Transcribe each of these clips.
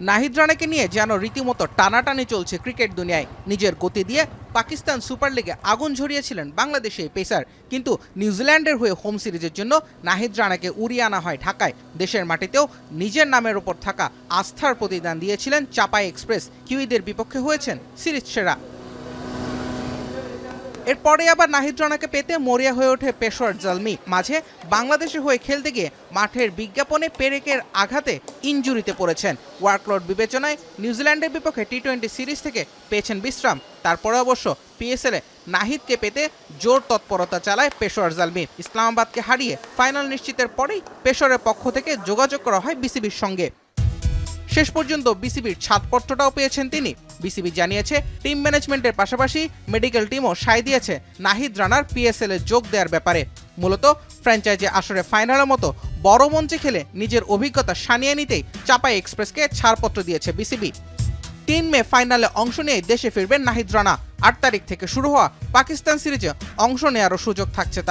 নাহিদ রানাকে নিয়ে যেন রীতিমতো টানাটানি চলছে ক্রিকেট দুনিয়ায়। নিজের গতি দিয়ে পাকিস্তান সুপার লিগে আগুন ঝরিয়েছিলেন বাংলাদেশে এই পেসার, কিন্তু নিউজিল্যান্ডের হয়ে হোম সিরিজের জন্য নাহিদ রানাকে উড়িয়ে আনা হয় ঢাকায়। দেশের মাটিতেও নিজের নামের ওপর থাকা আস্থার প্রতিদান দিয়েছিলেন চাপাই এক্সপ্রেস। কিউইদের বিপক্ষে হয়েছেন সিরিজ সেরা। এরপরে আবার নাহিদ রানাকে পেতে মরিয়া হয়ে ওঠে পেশোয়ার জালমি। মাঝে বাংলাদেশের হয়ে খেলতে গিয়ে মাঠের বিজ্ঞাপনে পেরেকের আঘাতে ইনজুরিতে পড়েছেন। ওয়ার্কলোড বিবেচনায় নিউজিল্যান্ডের বিপক্ষে টি-20 সিরিজ থেকে পেয়েছেন বিশ্রাম। তারপরে অবশ্য পিএসএলে নাহিদকে পেতে জোর তৎপরতা চালায় পেশোয়ার জালমি। ইসলামাবাদকে হারিয়ে ফাইনাল নিশ্চিতের পরেই পেশোয়ারের পক্ষ থেকে যোগাযোগ করা হয় বিসিবির সঙ্গে। শেষ পর্যন্ত বিসিবির ছাড়পত্রটাও পেয়েছেন তিনি। বিসিবি জানিয়েছে টিম ম্যানেজমেন্টের পাশাপাশি মেডিকেল টিমও সায় দিয়েছে নাহিদ রানার পিএসএল এ যোগ দেওয়ার ব্যাপারে। মূলত ফ্র্যাঞ্চাইজি আসরে ফাইনালের মতো বড় মঞ্চে খেলে নিজের অভিজ্ঞতা সানিয়ে নিতেই চাপাই এক্সপ্রেসকে ছাড়পত্র দিয়েছে বিসিবি। 3 মে ফাইনালে অংশ নিয়ে দেশে ফিরবেন নাহিদ রানা। 8 তারিখ থেকে শুরু হওয়া পাকিস্তান সিরিজে অংশ নেওয়ারও সুযোগ থাকছে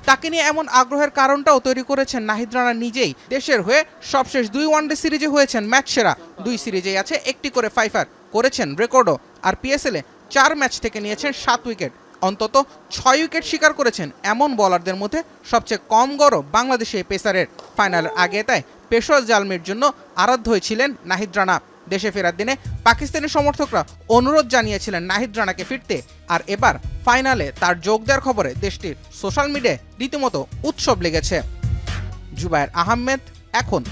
তাকে নিয়ে এমন আগ্রহের কারণটাও তৈরি করেছেন নাহিদ রানা নিজেই। দেশের হয়ে সবশেষ 2 ওয়ানডে সিরিজে হয়েছেন ম্যাচ সেরা। 2 সিরিজেই আছে 1টি করে ফাইফার, করেছেন রেকর্ডও। আর পিএসএলে 4 ম্যাচ থেকে নিয়েছেন 7 উইকেট। অন্তত 6 উইকেট শিকার করেছেন এমন বোলারদের মধ্যে সবচেয়ে কম গড় বাংলাদেশে এই পেসারের। ফাইনালের আগে তাই পেশোয়ার জালমির জন্য আরাধ্য হয়েছিলেন নাহিদ রানা। দেশে ফেরার দিনে পাকিস্তানি সমর্থকরা অনুরোধ জানিয়েছিলেন নাহিদ রানাকে ফিরতে। আর এবার ফাইনালে তার যোগ দেওয়ার খবরে দেশটির সোশ্যাল মিডিয়ায় রীতিমতো উৎসব লেগেছে। জুবায়ের আহমেদ, এখন।